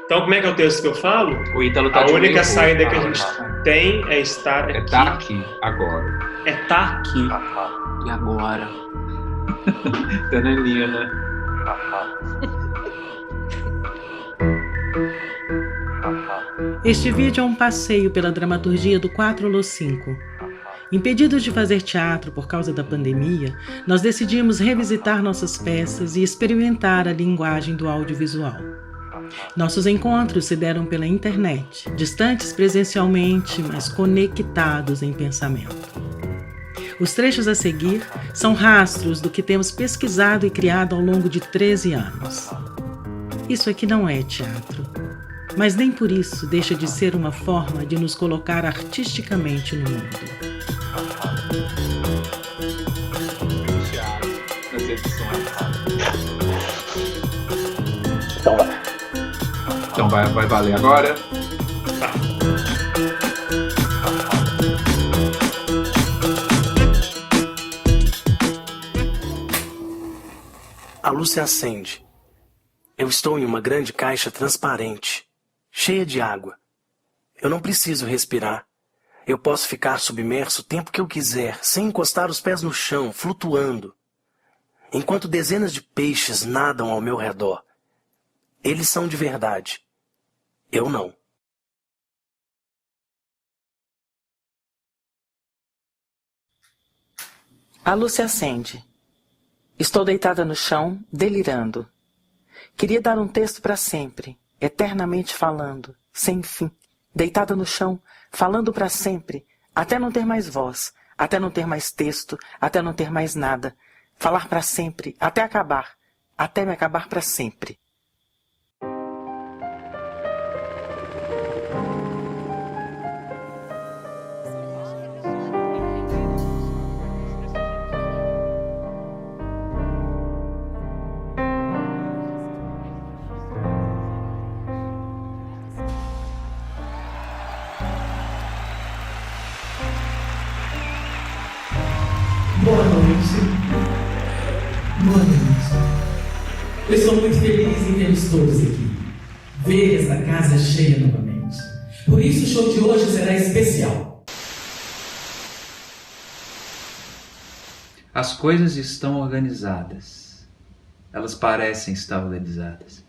Então, como é que é o texto que eu falo? O Ítalo tá A de única nervoso. saída que a gente tem é estar aqui. É tá aqui, agora. É tá aqui. E agora? Danelinha, né? Este vídeo é um passeio pela dramaturgia do 4Lo5. Impedidos de fazer teatro por causa da pandemia, nós decidimos revisitar nossas peças e experimentar a linguagem do audiovisual. Nossos encontros se deram pela internet, distantes presencialmente, mas conectados em pensamento. Os trechos a seguir são rastros do que temos pesquisado e criado ao longo de 13 anos. Isso aqui não é teatro, mas nem por isso deixa de ser uma forma de nos colocar artisticamente no mundo. Teatro, nas edições. Então vai valer agora. A luz se acende. Eu estou em uma grande caixa transparente, cheia de água. Eu não preciso respirar. Eu posso ficar submerso o tempo que eu quiser, sem encostar os pés no chão, flutuando. Enquanto dezenas de peixes nadam ao meu redor. Eles são de verdade. Eu não. A luz se acende. Estou deitada no chão, delirando. Queria dar um texto para sempre, eternamente falando, sem fim. Deitada no chão, falando para sempre, até não ter mais voz, até não ter mais texto, até não ter mais nada. Falar para sempre, até me acabar para sempre. Boa noite. Boa noite. Eu estou muito feliz em vê-los todos aqui. Ver essa casa cheia novamente. Por isso o show de hoje será especial. As coisas estão organizadas. Elas parecem estar organizadas.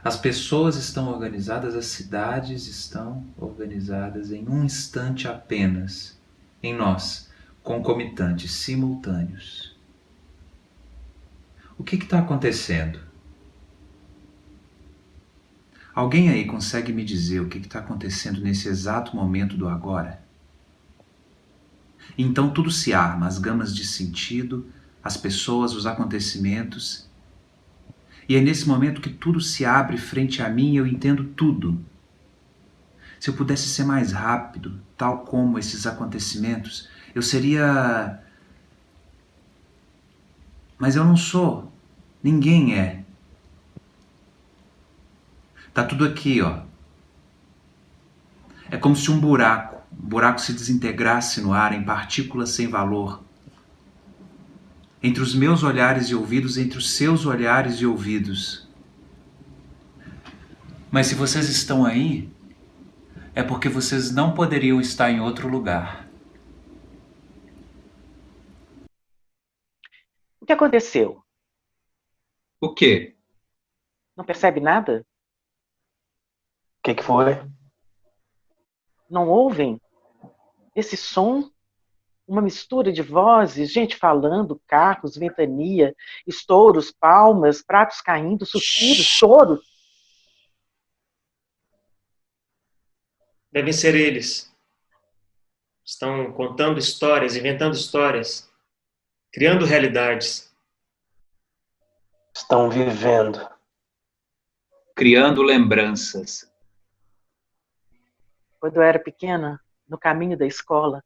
As pessoas estão organizadas, as cidades estão organizadas em um instante apenas, em nós, concomitantes, simultâneos. O que está acontecendo? Alguém aí consegue me dizer o que está acontecendo nesse exato momento do agora? Então tudo se arma, as gamas de sentido, as pessoas, os acontecimentos. E é nesse momento que tudo se abre frente a mim e eu entendo tudo. Se eu pudesse ser mais rápido, tal como esses acontecimentos, eu seria... Mas eu não sou. Ninguém é. Tá tudo aqui, ó. É como se um buraco se desintegrasse no ar em partículas sem valor. Entre os meus olhares e ouvidos, entre os seus olhares e ouvidos. Mas se vocês estão aí, é porque vocês não poderiam estar em outro lugar. O que aconteceu? O quê? Não percebe nada? O que foi? Não ouvem? Esse som? Uma mistura de vozes, gente falando, carros, ventania, estouros, palmas, pratos caindo, suspiros, choros. Devem ser eles. Estão contando histórias, inventando histórias, criando realidades. Estão vivendo. Criando lembranças. Quando eu era pequena, no caminho da escola,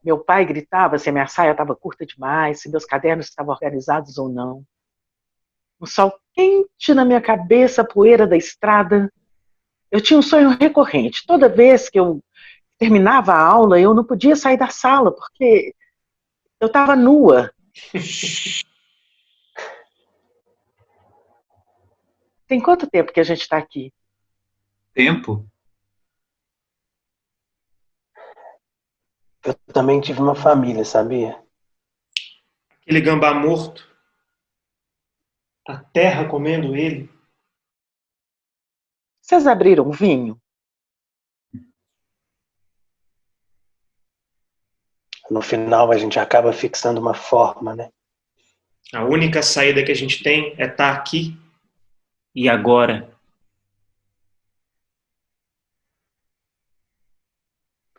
meu pai gritava se a minha saia estava curta demais, se meus cadernos estavam organizados ou não. Um sol quente na minha cabeça, a poeira da estrada. Eu tinha um sonho recorrente. Toda vez que eu terminava a aula, eu não podia sair da sala, porque eu estava nua. Tem quanto tempo que a gente está aqui? Tempo? Eu também tive uma família, sabia? Aquele gambá morto, a terra comendo ele. Vocês abriram vinho? No final a gente acaba fixando uma forma, né? A única saída que a gente tem é estar aqui e agora.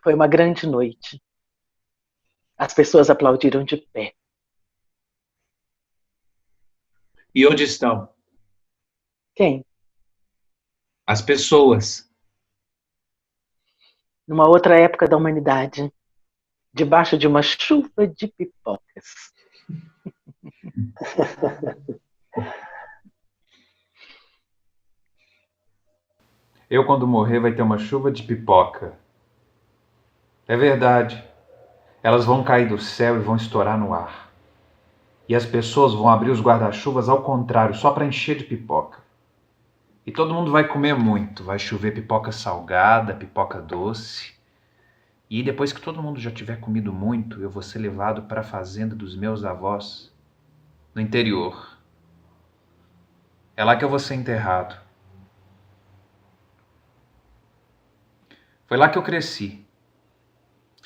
Foi uma grande noite. As pessoas aplaudiram de pé. E onde estão? Quem? As pessoas. Numa outra época da humanidade, debaixo de uma chuva de pipocas. Eu, quando morrer, vai ter uma chuva de pipoca. É verdade. Elas vão cair do céu e vão estourar no ar. E as pessoas vão abrir os guarda-chuvas ao contrário, só para encher de pipoca. E todo mundo vai comer muito. Vai chover pipoca salgada, pipoca doce. E depois que todo mundo já tiver comido muito, eu vou ser levado para a fazenda dos meus avós, no interior. É lá que eu vou ser enterrado. Foi lá que eu cresci,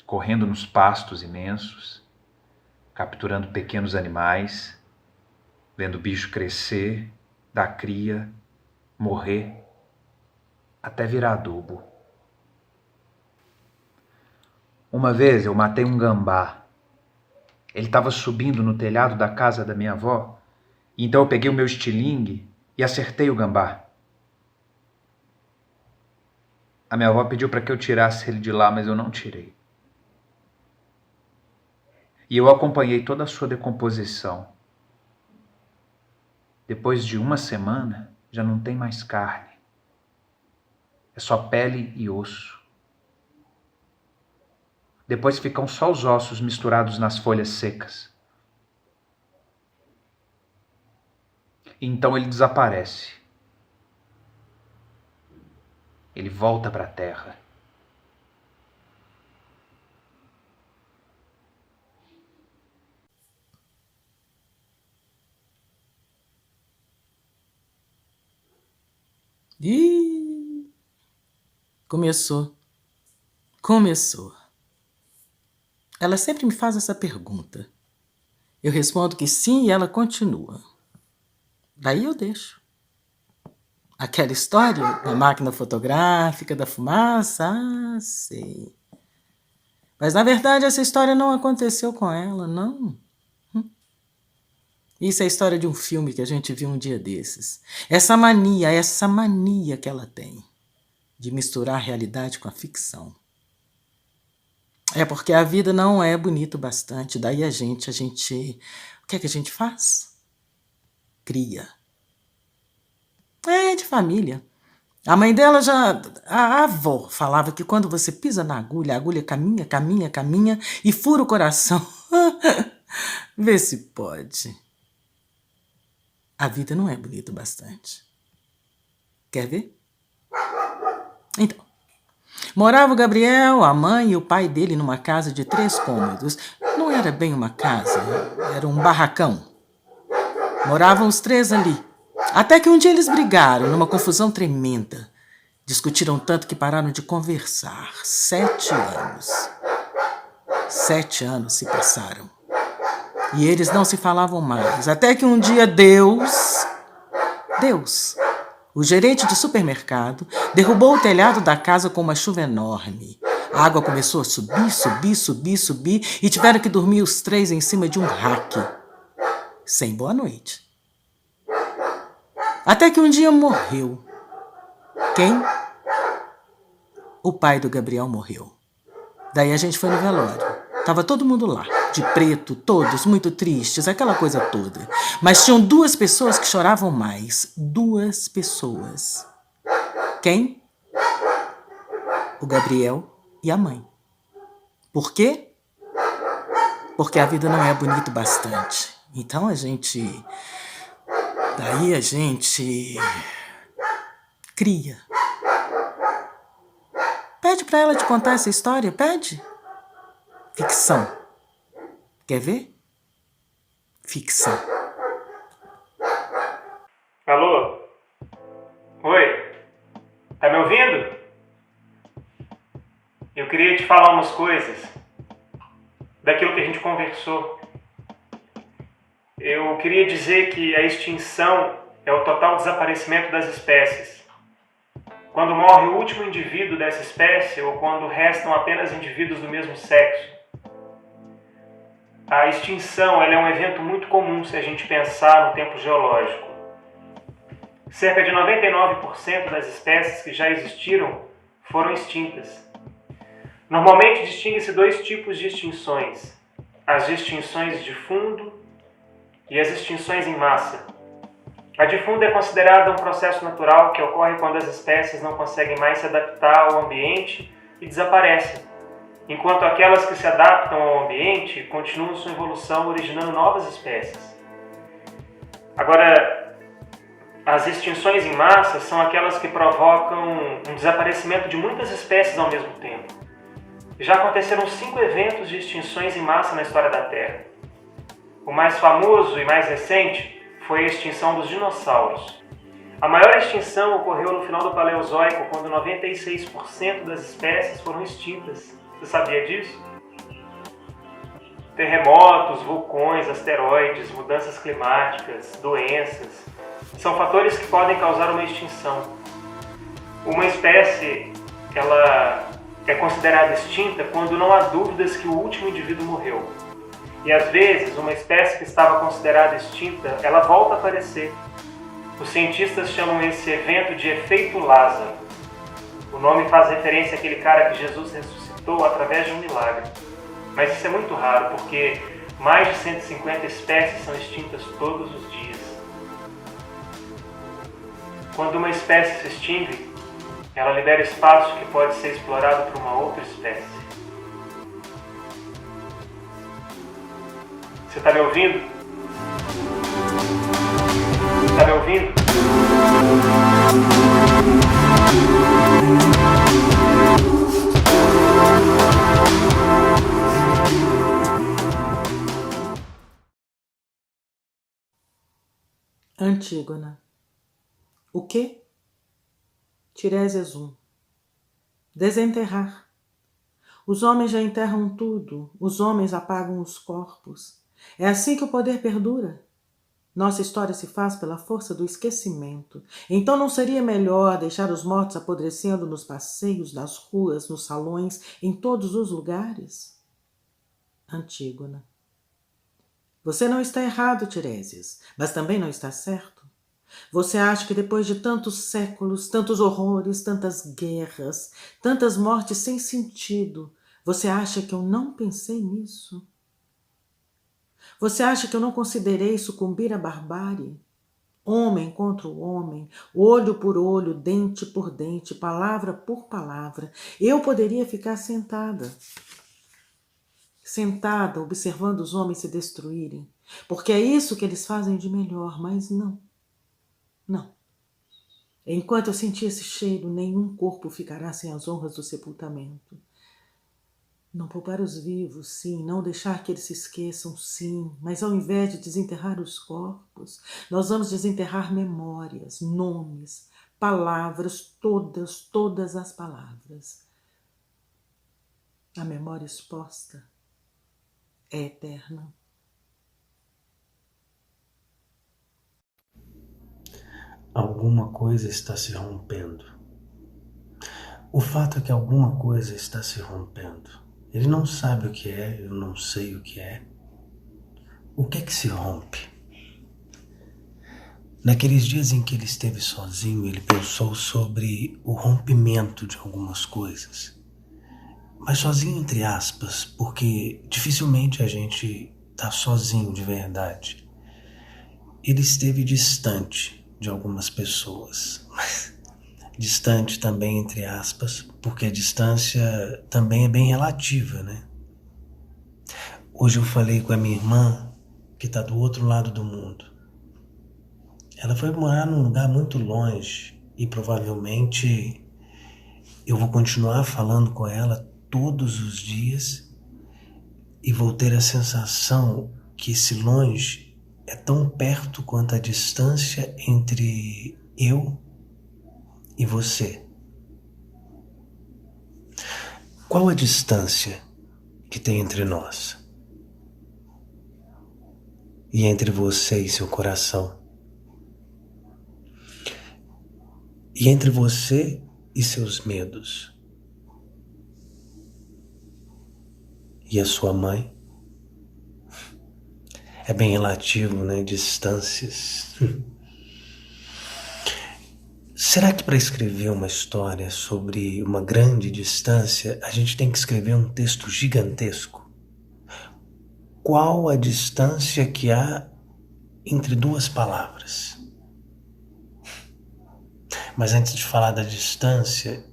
correndo nos pastos imensos, capturando pequenos animais, vendo o bicho crescer, dar cria, morrer, até virar adubo. Uma vez eu matei um gambá. Ele estava subindo no telhado da casa da minha avó, então eu peguei o meu estilingue e acertei o gambá. A minha avó pediu para que eu tirasse ele de lá, mas eu não tirei. E eu acompanhei toda a sua decomposição. Depois de uma semana, já não tem mais carne. É só pele e osso. Depois ficam só os ossos misturados nas folhas secas. E então ele desaparece. Ele volta para a terra. Ih, começou. Começou. Ela sempre me faz essa pergunta. Eu respondo que sim e ela continua. Daí eu deixo. Aquela história da máquina fotográfica, da fumaça, sei. Mas na verdade essa história não aconteceu com ela, não. Isso é a história de um filme que a gente viu um dia desses. Essa mania que ela tem de misturar a realidade com a ficção. É porque a vida não é bonita o bastante. Daí a gente... O que é que a gente faz? Cria. É de família. A mãe dela já... A avó falava que quando você pisa na agulha, a agulha caminha, caminha, caminha e fura o coração. Vê se pode. A vida não é bonita o bastante. Quer ver? Então. Morava o Gabriel, a mãe e o pai dele numa casa de 3 cômodos. Não era bem uma casa, era um barracão. Moravam os 3 ali. Até que um dia eles brigaram, numa confusão tremenda. Discutiram tanto que pararam de conversar. 7 anos. 7 anos se passaram. E eles não se falavam mais. Até que um dia Deus, o gerente de supermercado, derrubou o telhado da casa com uma chuva enorme. A água começou a subir, subir, subir, subir e tiveram que dormir os 3 em cima de um rack. Sem boa noite. Até que um dia morreu. Quem? O pai do Gabriel morreu. Daí a gente foi no velório. Tava todo mundo lá, de preto, todos muito tristes, aquela coisa toda. Mas tinham 2 pessoas que choravam mais. 2 pessoas. Quem? O Gabriel e a mãe. Por quê? Porque a vida não é bonita o bastante. Então Daí a gente Cria. Pede para ela te contar essa história, pede. Ficção. Quer ver? Ficção. Alô? Oi? Tá me ouvindo? Eu queria te falar umas coisas daquilo que a gente conversou. Eu queria dizer que a extinção é o total desaparecimento das espécies. Quando morre o último indivíduo dessa espécie ou quando restam apenas indivíduos do mesmo sexo. A extinção ela é um evento muito comum se a gente pensar no tempo geológico. Cerca de 99% das espécies que já existiram foram extintas. Normalmente distingue-se dois tipos de extinções: as extinções de fundo e as extinções em massa. A de fundo é considerada um processo natural que ocorre quando as espécies não conseguem mais se adaptar ao ambiente e desaparecem, enquanto aquelas que se adaptam ao ambiente continuam sua evolução originando novas espécies. Agora, as extinções em massa são aquelas que provocam um desaparecimento de muitas espécies ao mesmo tempo. Já aconteceram 5 eventos de extinções em massa na história da Terra. O mais famoso e mais recente foi a extinção dos dinossauros. A maior extinção ocorreu no final do Paleozoico, quando 96% das espécies foram extintas. Você sabia disso? Terremotos, vulcões, asteroides, mudanças climáticas, doenças, são fatores que podem causar uma extinção. Uma espécie, ela é considerada extinta quando não há dúvidas que o último indivíduo morreu. E às vezes, uma espécie que estava considerada extinta, ela volta a aparecer. Os cientistas chamam esse evento de efeito Lázaro. O nome faz referência àquele cara que Jesus ressuscitou através de um milagre. Mas isso é muito raro, porque mais de 150 espécies são extintas todos os dias. Quando uma espécie se extingue, ela libera espaço que pode ser explorado por uma outra espécie. Você está me ouvindo? Está me ouvindo? Antígona. O quê? Tiresias 1. Desenterrar. Os homens já enterram tudo, os homens apagam os corpos. É assim que o poder perdura. Nossa história se faz pela força do esquecimento. Então não seria melhor deixar os mortos apodrecendo nos passeios, nas ruas, nos salões, em todos os lugares? Antígona. Você não está errado, Tiresias, mas também não está certo. Você acha que depois de tantos séculos, tantos horrores, tantas guerras, tantas mortes sem sentido, você acha que eu não pensei nisso? Você acha que eu não considerei sucumbir à barbárie? Homem contra o homem, olho por olho, dente por dente, palavra por palavra. Eu poderia ficar sentada observando os homens se destruírem, porque é isso que eles fazem de melhor, mas não. Não. Enquanto eu sentir esse cheiro, nenhum corpo ficará sem as honras do sepultamento. Não poupar os vivos, sim, não deixar que eles se esqueçam, sim, mas ao invés de desenterrar os corpos, nós vamos desenterrar memórias, nomes, palavras, todas as palavras. A memória exposta é eterna. Alguma coisa está se rompendo. O fato é que alguma coisa está se rompendo. Ele não sabe o que é, eu não sei o que é. O que é que se rompe? Naqueles dias em que ele esteve sozinho, ele pensou sobre o rompimento de algumas coisas. Mas sozinho entre aspas, porque dificilmente a gente está sozinho de verdade. Ele esteve distante de algumas pessoas. Distante também, entre aspas, porque a distância também é bem relativa, né? Hoje eu falei com a minha irmã, que está do outro lado do mundo. Ela foi morar num lugar muito longe, E provavelmente eu vou continuar falando com ela todos os dias e vou ter a sensação que esse longe é tão perto quanto a distância entre eu e você. Qual a distância que tem entre nós? E entre você e seu coração? E entre você e seus medos? E a sua mãe? É bem relativo, né? Distâncias. Será que para escrever uma história sobre uma grande distância, a gente tem que escrever um texto gigantesco? Qual a distância que há entre duas palavras? Mas antes de falar da distância,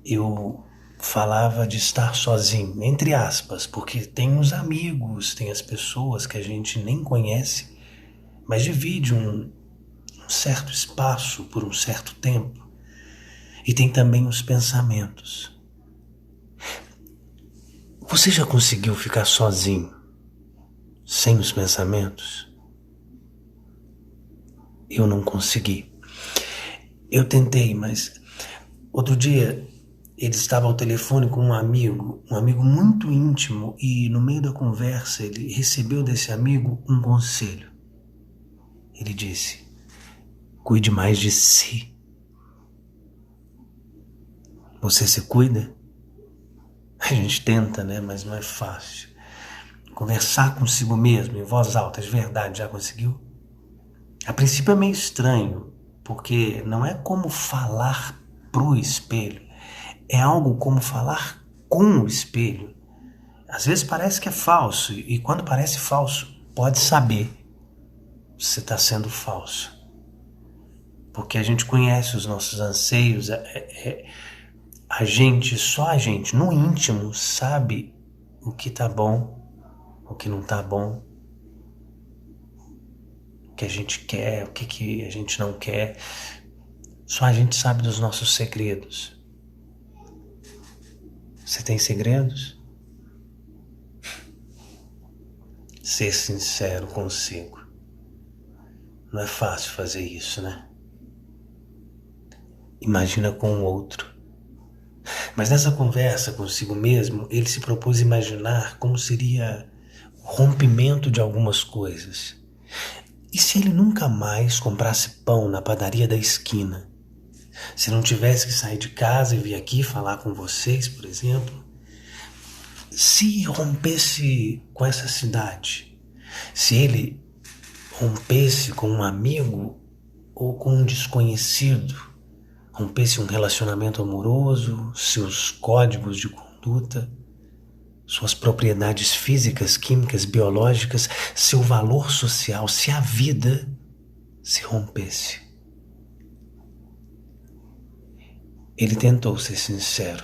eu falava de estar sozinho, entre aspas, porque tem os amigos, tem as pessoas que a gente nem conhece, mas divide um certo espaço por um certo tempo. E tem também os pensamentos. Você já conseguiu ficar sozinho, sem os pensamentos? Eu não consegui. Eu tentei, mas outro dia ele estava ao telefone com um amigo muito íntimo, e no meio da conversa ele recebeu desse amigo um conselho. Ele disse: cuide mais de si. Você se cuida? A gente tenta, né? Mas não é fácil. Conversar consigo mesmo, em voz alta, de verdade, já conseguiu? A princípio é meio estranho, porque não é como falar pro espelho. É algo como falar com o espelho. Às vezes parece que é falso, e quando parece falso, pode saber se está sendo falso. Porque a gente conhece os nossos anseios, só a gente, no íntimo, sabe o que tá bom, o que não tá bom, o que a gente quer, o que a gente não quer. Só a gente sabe dos nossos segredos. Você tem segredos? Ser sincero consigo. Não é fácil fazer isso, né? Imagina com o outro. Mas nessa conversa consigo mesmo, ele se propôs imaginar como seria o rompimento de algumas coisas. E se ele nunca mais comprasse pão na padaria da esquina? Se não tivesse que sair de casa e vir aqui falar com vocês, por exemplo? Se rompesse com essa cidade? Se ele rompesse com um amigo ou com um desconhecido? Rompesse um relacionamento amoroso, seus códigos de conduta, suas propriedades físicas, químicas, biológicas, seu valor social, se a vida se rompesse? Ele tentou ser sincero,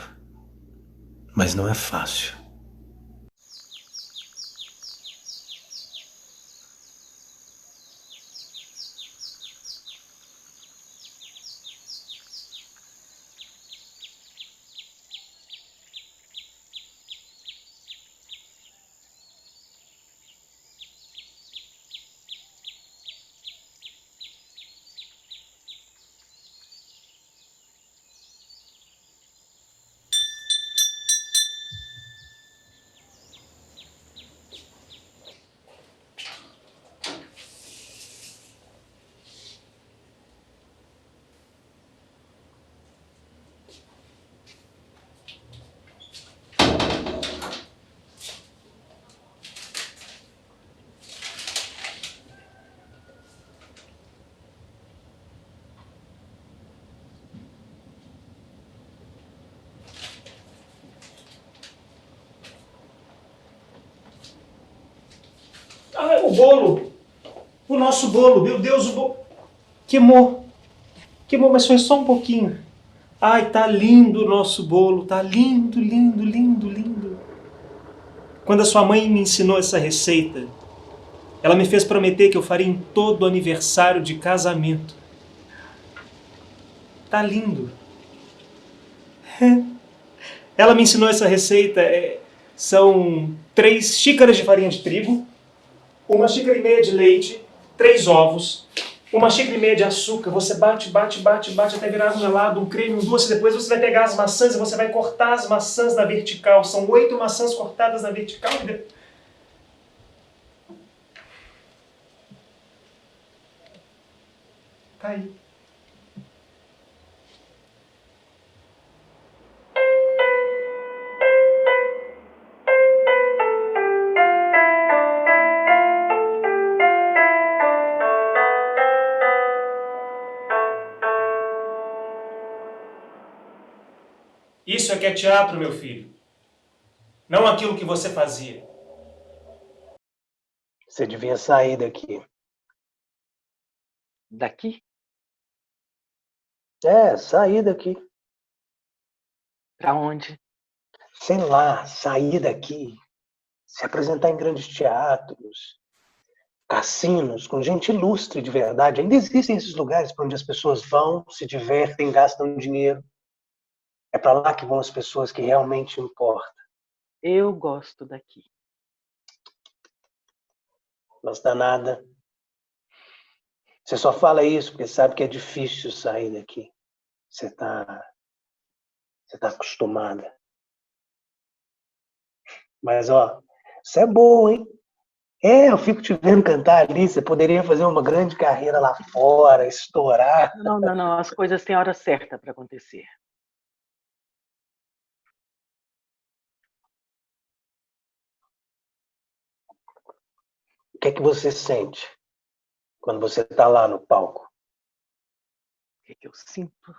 mas não é fácil. Ah, o bolo! O nosso bolo! Meu Deus, o bolo! Queimou! Queimou, mas foi só um pouquinho. Ai, tá lindo o nosso bolo! Tá lindo, lindo, lindo, lindo! Quando a sua mãe me ensinou essa receita, ela me fez prometer que eu faria em todo aniversário de casamento. Tá lindo. Ela me ensinou essa receita. São 3 xícaras de farinha de trigo, 1 xícara e meia de leite, 3 ovos, 1 xícara e meia de açúcar. Você bate, bate, bate, bate até virar um gelado, um creme, um doce. Depois você vai pegar as maçãs e você vai cortar as maçãs na vertical. São 8 maçãs cortadas na vertical. Tá aí. Isso é que é teatro, meu filho. Não aquilo que você fazia. Você devia sair daqui. Daqui? Sair daqui. Pra onde? Sei lá, sair daqui. Se apresentar em grandes teatros, cassinos, com gente ilustre de verdade. Ainda existem esses lugares para onde as pessoas vão, se divertem, gastam dinheiro. É para lá que vão as pessoas que realmente importam. Eu gosto daqui. Gosta nada. Você só fala isso porque sabe que é difícil sair daqui. Você tá acostumada. Mas, ó, isso é bom, hein? Eu fico te vendo cantar ali. Você poderia fazer uma grande carreira lá fora, estourar. Não. As coisas têm hora certa para acontecer. O que é que você sente quando você está lá no palco? O que eu sinto?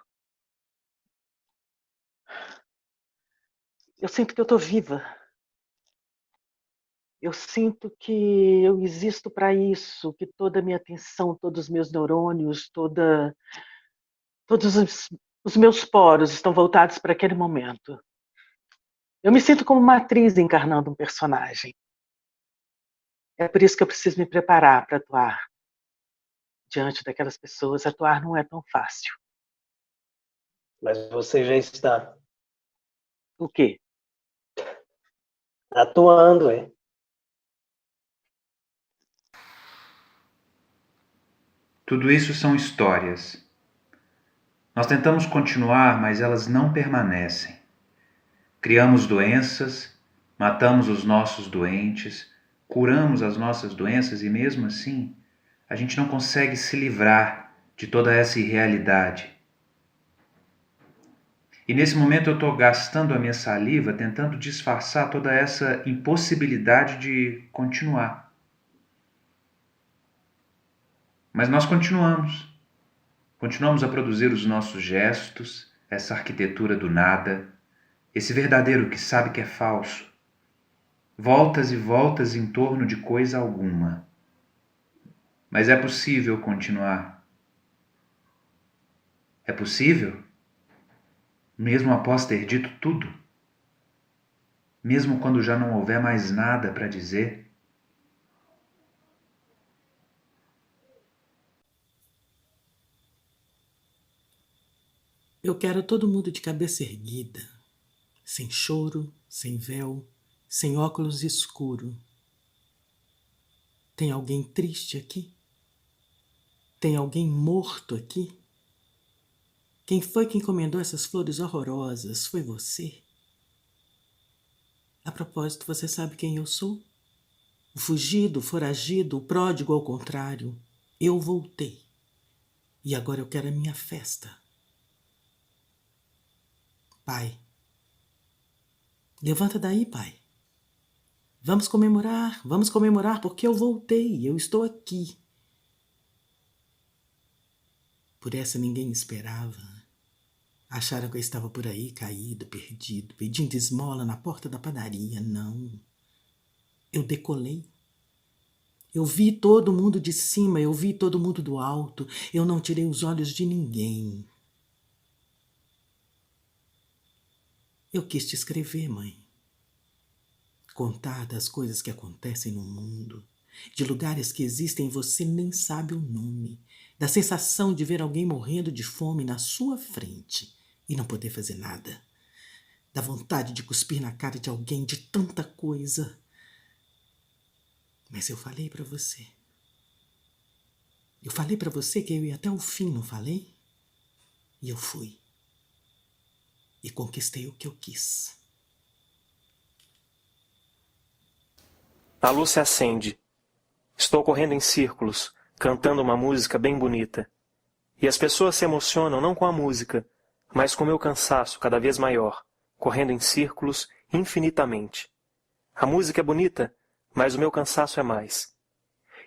Eu sinto que eu estou viva. Eu sinto que eu existo para isso, que toda a minha atenção, todos os meus neurônios, todos os meus poros estão voltados para aquele momento. Eu me sinto como uma atriz encarnando um personagem. É por isso que eu preciso me preparar para atuar. Diante daquelas pessoas, atuar não é tão fácil. Mas você já está O quê? atuando, é? Tudo isso são histórias. Nós tentamos continuar, mas elas não permanecem. Criamos doenças, matamos os nossos doentes, curamos as nossas doenças e mesmo assim, a gente não consegue se livrar de toda essa irrealidade. E nesse momento eu estou gastando a minha saliva tentando disfarçar toda essa impossibilidade de continuar. Mas nós continuamos. Continuamos a produzir os nossos gestos, essa arquitetura do nada, esse verdadeiro que sabe que é falso. Voltas e voltas em torno de coisa alguma. Mas é possível continuar. É possível? Mesmo após ter dito tudo? Mesmo quando já não houver mais nada para dizer? Eu quero todo mundo de cabeça erguida, sem choro, sem véu, sem óculos escuro. Tem alguém triste aqui? Tem alguém morto aqui? Quem foi que encomendou essas flores horrorosas? Foi você? A propósito, você sabe quem eu sou? O fugido, o foragido, o pródigo ao contrário. Eu voltei. E agora eu quero a minha festa. Pai, levanta daí, pai. Vamos comemorar porque eu voltei, eu estou aqui. Por essa ninguém esperava. Acharam que eu estava por aí, caído, perdido, pedindo esmola na porta da padaria. Não. Eu decolei. Eu vi todo mundo de cima, eu vi todo mundo do alto. Eu não tirei os olhos de ninguém. Eu quis te escrever, mãe. Contar das coisas que acontecem no mundo, de lugares que existem e você nem sabe o nome, Da sensação de ver alguém morrendo de fome na sua frente e não poder fazer nada. Da vontade de cuspir na cara de alguém, de tanta coisa. Mas eu falei pra você. Eu falei pra você que eu ia até o fim, não falei? E eu fui. E conquistei o que eu quis. A luz se acende. Estou correndo em círculos, cantando uma música bem bonita. E as pessoas se emocionam não com a música, mas com o meu cansaço cada vez maior, correndo em círculos infinitamente. A música é bonita, mas o meu cansaço é mais.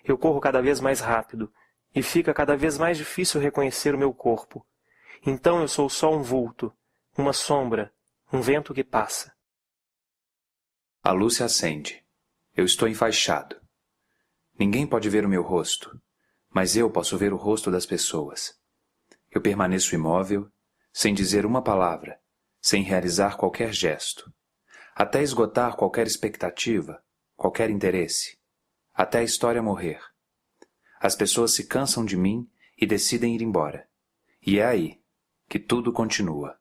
Eu corro cada vez mais rápido, e fica cada vez mais difícil reconhecer o meu corpo. Então eu sou só um vulto, uma sombra, um vento que passa. A luz se acende. Eu estou enfaixado. Ninguém pode ver o meu rosto, mas eu posso ver o rosto das pessoas. Eu permaneço imóvel, sem dizer uma palavra, sem realizar qualquer gesto, até esgotar qualquer expectativa, qualquer interesse, até a história morrer. As pessoas se cansam de mim e decidem ir embora. E é aí que tudo continua.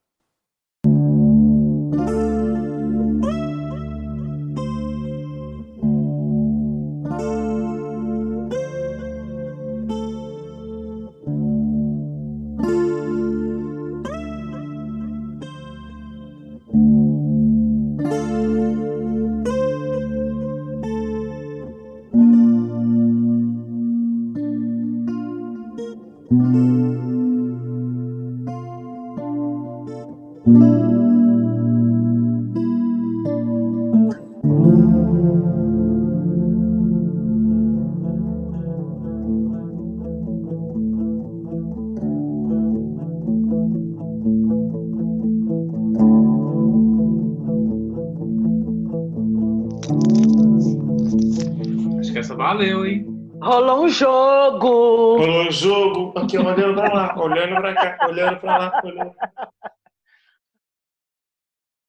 Acho que essa valeu, hein? Rolou um jogo! Rolou um jogo, aqui olhando pra lá, olhando pra cá, olhando pra lá, olhando.